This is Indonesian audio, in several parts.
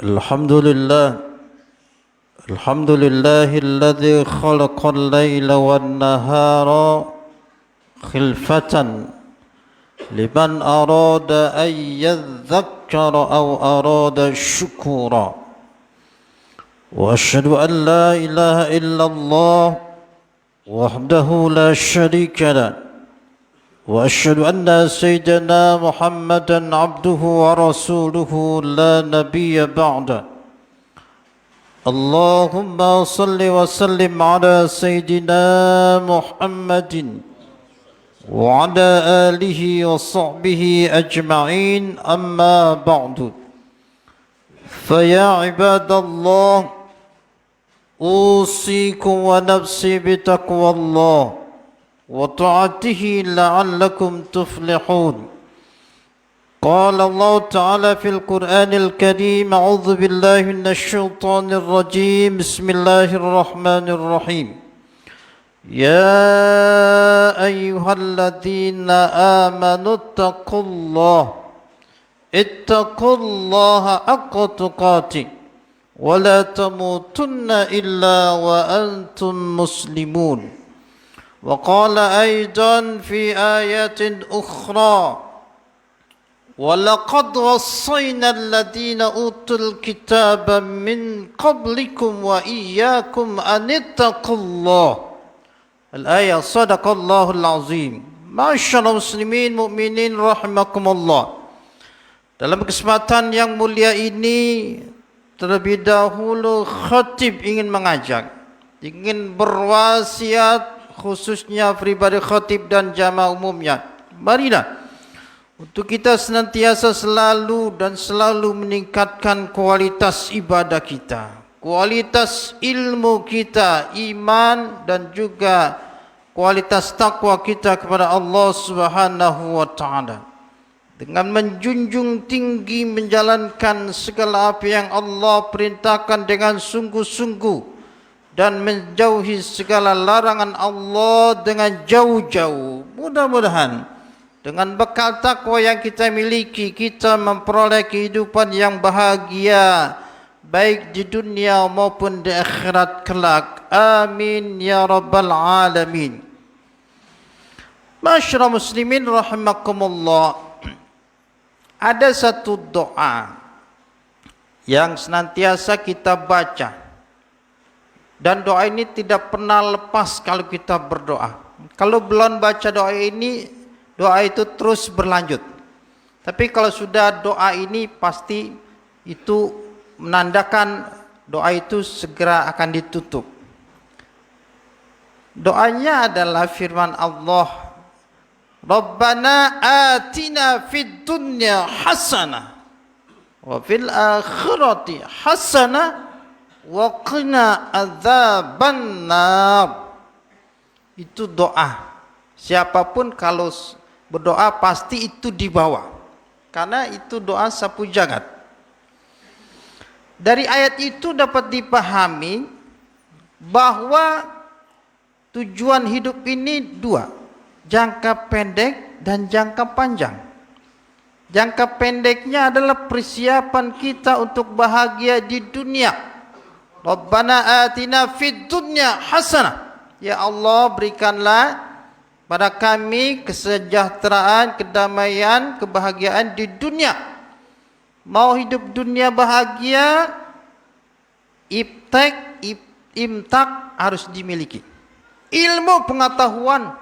الحمد لله الحمد لله الذي خلق الليل والنهار خلفة لمن أراد أن يذكر أو أراد شكورا وأشهد أن لا إله إلا الله وحده لا شريك له وأشهد أن سيدنا محمدا عبده ورسوله لا نبي بعده اللهم صل وسلم على سيدنا محمد وعلى آله وصحبه أجمعين أما بعد فيا عباد الله أوصيكم ونفسي بتقوى الله وطاعته لعلكم تفلحون قال الله تعالى في القرآن الكريم أعوذ بالله من الشيطان الرجيم بسم الله الرحمن الرحيم يا أيها الذين آمنوا اتقوا الله حق تقاته ولا تموتن إلا وأنتم مسلمون وقال أيضا في آية أخرى ولقد وصينا الذين أوتوا الكتاب من قبلكم وإياكم أن اتقوا الله الآية صدق الله العظيم معاشر muslimin mu'minin rahimakumullah. Dalam kesempatan yang mulia ini terlebih dahulu khatib ingin mengajak, ingin berwasiat khususnya pribadi khatib dan jamaah umumnya. Marilah untuk kita senantiasa selalu meningkatkan kualitas ibadah kita, kualitas ilmu kita, iman dan juga kualitas takwa kita kepada Allah Subhanahu wa taala. Dengan menjunjung tinggi menjalankan segala apa yang Allah perintahkan dengan sungguh-sungguh dan menjauhi segala larangan Allah dengan jauh-jauh. Mudah-mudahan dengan bekal takwa yang kita miliki, kita memperoleh kehidupan yang bahagia, baik di dunia maupun di akhirat kelak. Amin ya rabbal alamin. Masyarakat muslimin rahimakumullah. Ada satu doa yang senantiasa kita baca, dan doa ini tidak pernah lepas kalau kita berdoa. Kalau belum baca doa ini, doa itu terus berlanjut. Tapi kalau sudah doa ini, pasti itu menandakan doa itu segera akan ditutup. Doanya adalah firman Allah, Rabbana atina fid dunya hasanah wa fil akhirati hasanah wa qina adzabannar. Itu doa. Siapapun kalau berdoa pasti itu dibawa, karena itu doa sapu jagat. Dari ayat itu dapat dipahami bahwa tujuan hidup ini dua, jangka pendek dan jangka panjang. Jangka pendeknya adalah persiapan kita untuk bahagia di dunia. Rabbana atina fid dunya hasanah. Ya Allah, berikanlah pada kami kesejahteraan, kedamaian, kebahagiaan di dunia. Mau hidup dunia bahagia, imtak harus dimiliki. Ilmu pengetahuan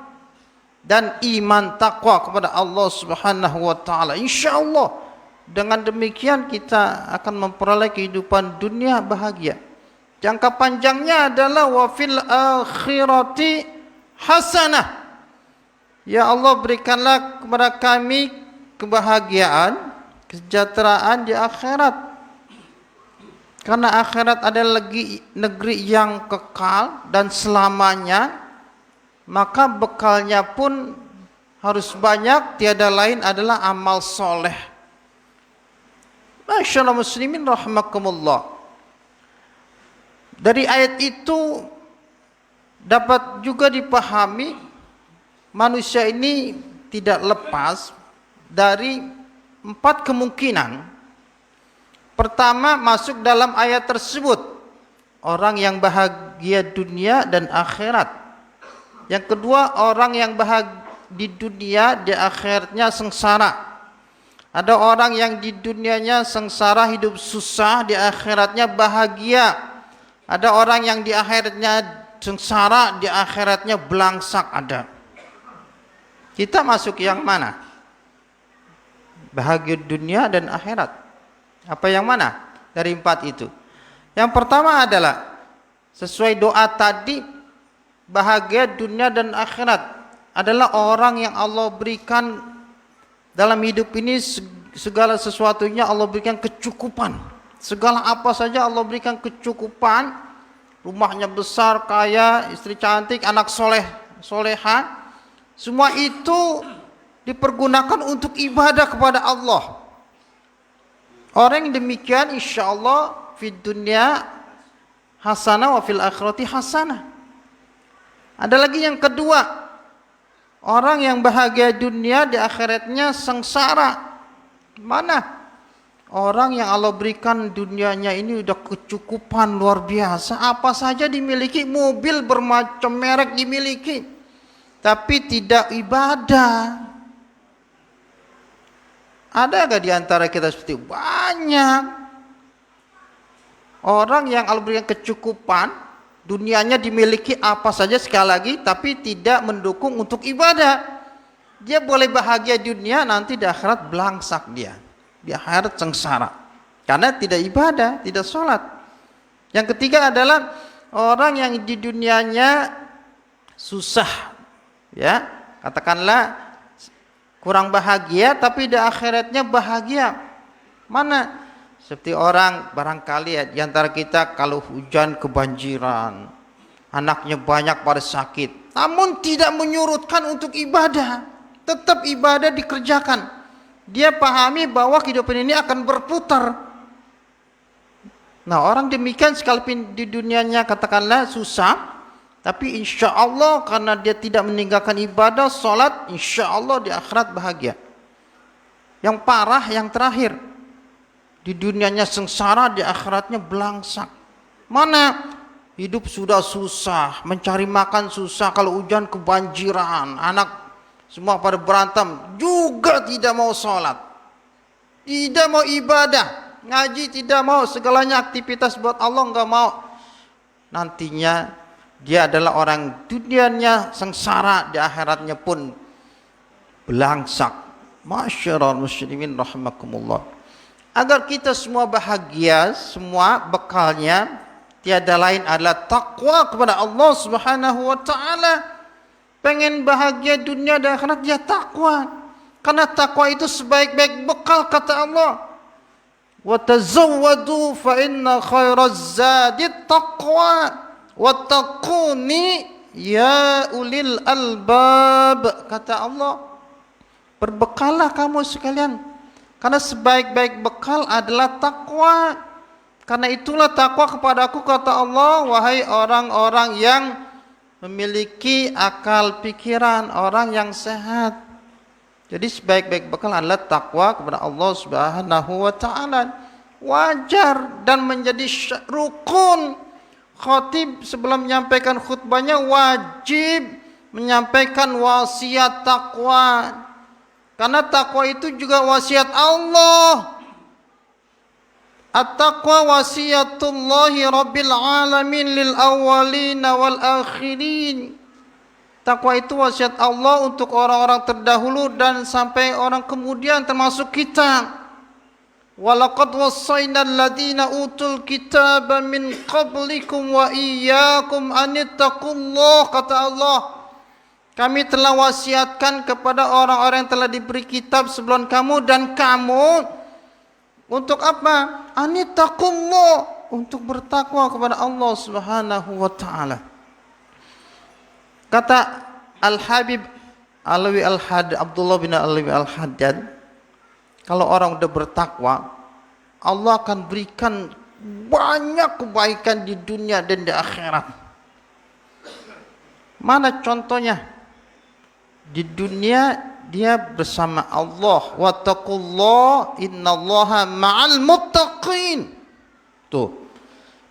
dan iman takwa kepada Allah Subhanahu wa taala. Insyaallah dengan demikian kita akan memperoleh kehidupan dunia bahagia. Jangka panjangnya adalah wa fil akhirati hasanah. Ya Allah, berikanlah kepada kami kebahagiaan, kesejahteraan di akhirat. Karena akhirat adalah negeri yang kekal dan selamanya, maka bekalnya pun harus banyak, tiada lain adalah amal soleh. Masyaallah muslimin rahimakumullah. Dari ayat itu dapat juga dipahami manusia ini tidak lepas dari 4 kemungkinan Pertama, masuk dalam ayat tersebut orang yang bahagia dunia dan akhirat. Yang kedua, orang yang bahagia di dunia, di akhiratnya sengsara. Ada orang yang di dunianya sengsara, hidup susah, di akhiratnya bahagia. Ada orang yang di akhiratnya sengsara, di akhiratnya belangsak ada. Kita masuk yang mana? Bahagia dunia dan akhirat. Apa yang mana dari 4 itu? Yang pertama adalah sesuai doa tadi, bahagia dunia dan akhirat adalah orang yang Allah berikan dalam hidup ini segala sesuatunya Allah berikan kecukupan. Segala apa saja Allah berikan kecukupan. Rumahnya besar, kaya, istri cantik, anak soleha. Semua itu dipergunakan untuk ibadah kepada Allah. Orang yang demikian insya Allah fid dunya hasanah wa fil akhirati hasanah. Ada lagi yang kedua, orang yang bahagia dunia di akhiratnya sengsara. Mana? Orang yang Allah berikan dunianya ini udah kecukupan luar biasa. Apa saja dimiliki, mobil bermacam merek dimiliki. Tapi tidak ibadah. Ada gak di antara kita seperti itu? Banyak. Orang yang Allah berikan kecukupan, dunianya dimiliki apa saja sekali lagi, tapi tidak mendukung untuk ibadah. Dia boleh bahagia dunia, nanti di akhirat belangsak dia. Di akhirat sengsara. Karena tidak ibadah, tidak sholat. Yang ketiga adalah orang yang di dunianya susah. Ya, katakanlah kurang bahagia, tapi di akhiratnya bahagia. Mana? Seperti orang barangkali ya, di antara kita kalau hujan kebanjiran, anaknya banyak pada sakit, namun tidak menyurutkan untuk ibadah, tetap ibadah dikerjakan. Dia pahami bahwa kehidupan ini akan berputar. Nah, orang demikian sekalipun di dunianya katakanlah susah, tapi insya Allah karena dia tidak meninggalkan ibadah, sholat, insya Allah di akhirat bahagia. Yang parah yang terakhir, di dunianya sengsara, di akhiratnya belangsak. Mana? Hidup sudah susah, mencari makan susah, kalau hujan kebanjiran, anak semua pada berantem, juga tidak mau sholat, tidak mau ibadah, ngaji tidak mau, segalanya aktivitas buat Allah enggak mau. Nantinya dia adalah orang dunianya sengsara, di akhiratnya pun belangsak. Masyarul muslimin rahimakumullah. Agar kita semua bahagia, semua bekalnya tiada lain adalah takwa kepada Allah Subhanahu wa taala. Pengen bahagia dunia dan akhirat, ya takwa. Karena takwa itu sebaik-baik bekal kata Allah. Wa tazawwadu fa inna khairaz zadi taqwa wattaquni ya ulil albab, kata Allah. Berbekalah kamu sekalian, karena sebaik-baik bekal adalah takwa. Karena itulah takwa kepadaku, kata Allah, wahai orang-orang yang memiliki akal pikiran, orang yang sehat. Jadi sebaik-baik bekal adalah takwa kepada Allah Subhanahu wa taala. Wajar dan menjadi rukun. Khatib sebelum menyampaikan khutbahnya wajib menyampaikan wasiat takwa. Karena takwa itu juga wasiat Allah. At-taqwa wasiyatullahi rabbil alamin lil awwalina wal akhirin. Takwa itu wasiat Allah untuk orang-orang terdahulu dan sampai orang kemudian termasuk kita. Walaqad wassaynal ladzina utul kitaba min qablikum wa iyyakum anittaqullah, kata Allah. Kami telah wasiatkan kepada orang-orang yang telah diberi kitab sebelum kamu dan kamu untuk apa? Anittaqullah, untuk bertakwa kepada Allah Subhanahu wa taala. Kata Al-Habib Alawi Al-Haddad, Abdullah bin Alawi Al-Haddad, kalau orang sudah bertakwa, Allah akan berikan banyak kebaikan di dunia dan di akhirat. Mana contohnya? Di dunia dia bersama Allah. Wattaqullah innallaha ma'al muttaqin. Tuh.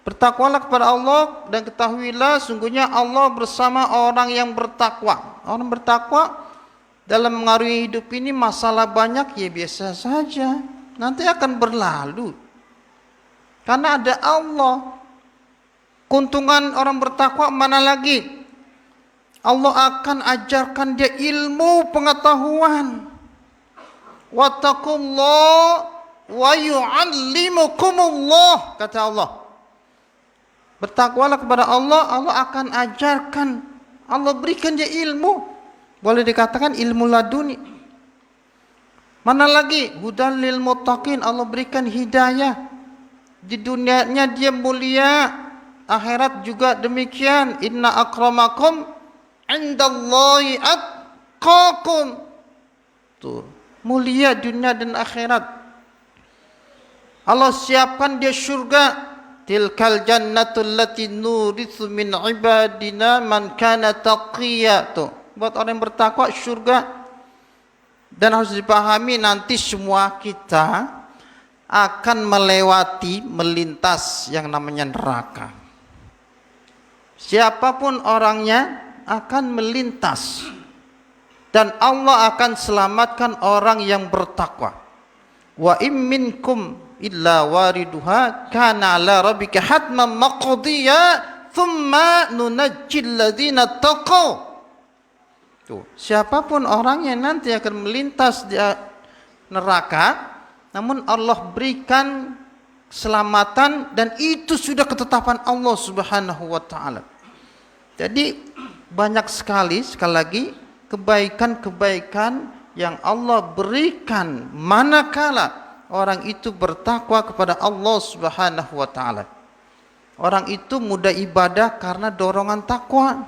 Bertakwalah kepada Allah dan ketahuilah sungguhnya Allah bersama orang yang bertakwa. Orang bertakwa dalam mengarungi hidup ini masalah banyak ya biasa saja. Nanti akan berlalu. Karena ada Allah. Keuntungan orang bertakwa mana lagi? Allah akan ajarkan dia ilmu pengetahuan. Wattaqullah wa yu'allimukumullah, kata Allah. Bertakwalah kepada Allah, Allah akan ajarkan. Allah berikan dia ilmu. Boleh dikatakan ilmu laduni. Mana lagi? Hudal lil muttaqin, Allah berikan hidayah. Di dunianya dia mulia, akhirat juga demikian. Inna akramakum indallahi atqakum. Tuh, mulia dunia dan akhirat. Allah siapkan dia syurga. Tilkal jannatul lati nurithu min ibadina man kana taqiyya. Tuh, buat orang yang bertakwa syurga. Dan harus dipahami nanti semua kita akan melintas yang namanya neraka. Siapapun orangnya akan melintas. Dan Allah akan selamatkan orang yang bertakwa. Wa im minkum illa wariduha kana ala rabbika hatman maqdiya thumma nunajjil ladzina taqaw. Tuh, siapapun orangnya nanti akan melintas di neraka, namun Allah berikan keselamatan dan itu sudah ketetapan Allah Subhanahu wa taala. Jadi banyak sekali lagi kebaikan-kebaikan yang Allah berikan manakala orang itu bertakwa kepada Allah Subhanahu wa taala. Orang itu mudah ibadah karena dorongan takwa.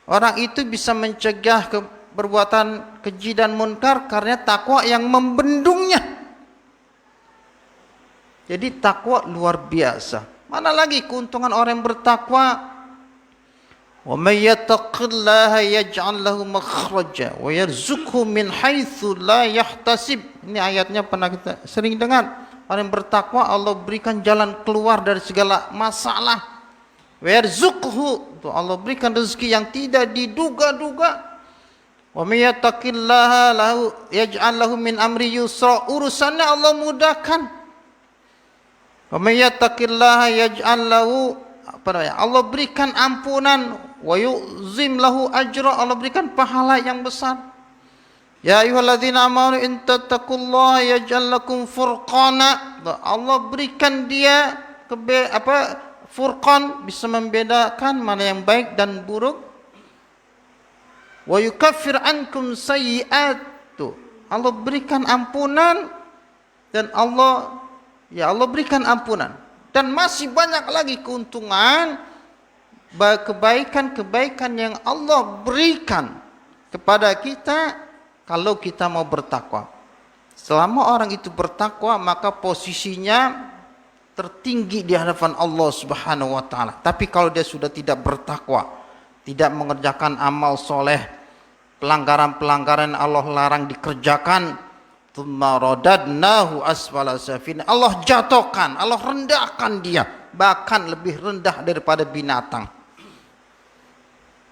Orang itu bisa mencegah perbuatan keji dan munkar karena takwa yang membendungnya. Jadi takwa luar biasa. Mana lagi keuntungan orang yang bertakwa? Wa may yattaqillaha yaj'al lahu makhraja wa yarzuqhu min haitsu la yahtasib. Ini ayatnya pernah kita sering dengar. Orang yang bertakwa Allah berikan jalan keluar dari segala masalah. Wa yarzuqhu, Allah berikan rezeki yang tidak diduga-duga. Wa may yattaqillaha lahu yaj'al lahu min amri yusra. Urusannya Allah mudahkan. Wa may yattaqillaha yaj'al lahu, Allah berikan ampunan. Wa yu'zim lahu ajra, Allah berikan pahala yang besar. Ya ayyuhalladzina amanu in tattaqullaha yaj'al lakum furqana. Allah berikan dia furqan, bisa membedakan mana yang baik dan buruk. Wa yukaffir ankum sayyi'at. Allah berikan ampunan dan Allah berikan ampunan. Dan masih banyak lagi keuntungan, kebaikan-kebaikan yang Allah berikan kepada kita kalau kita mau bertakwa. Selama orang itu bertakwa, maka posisinya tertinggi di hadapan Allah Subhanahu wa taala. Tapi kalau dia sudah tidak bertakwa, tidak mengerjakan amal soleh, pelanggaran-pelanggaran Allah larang dikerjakan, tsumma radadnahu asfala safin, Allah jatuhkan, Allah rendahkan dia, bahkan lebih rendah daripada binatang.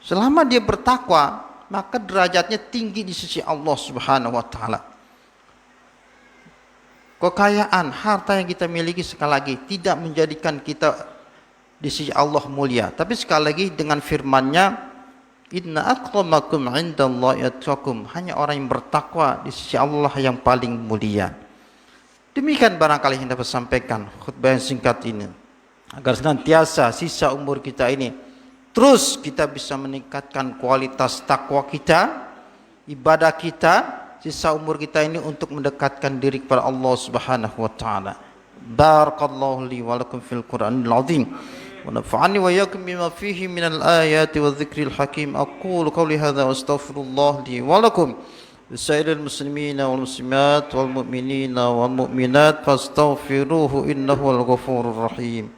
Selama dia bertakwa, maka derajatnya tinggi di sisi Allah Subhanahu wa taala. Kekayaan, harta yang kita miliki sekali lagi tidak menjadikan kita di sisi Allah mulia. Tapi sekali lagi dengan firman-Nya, inna akramakum indallahi atqakum, hanya orang yang bertakwa di sisi Allah yang paling mulia. Demikian barangkali yang dapat sampaikan khutbah yang singkat ini, agar senantiasa sisa umur kita ini terus kita bisa meningkatkan kualitas takwa kita, ibadah kita, sisa umur kita ini untuk mendekatkan diri kepada Allah Subhanahu wa taala. Barakallahu li wa lakum fil Qur'anil azim. Wa nafa'ani wa iyyakum bima fihi minal ayati wadh-dhikril hakim. Aqulu qawli hadza wa astaghfirullah li wa lakum. Lisairil muslimina wal muslimat wal mu'minina wal mu'minat fastaghfiruhu innahu al ghafurur rahim.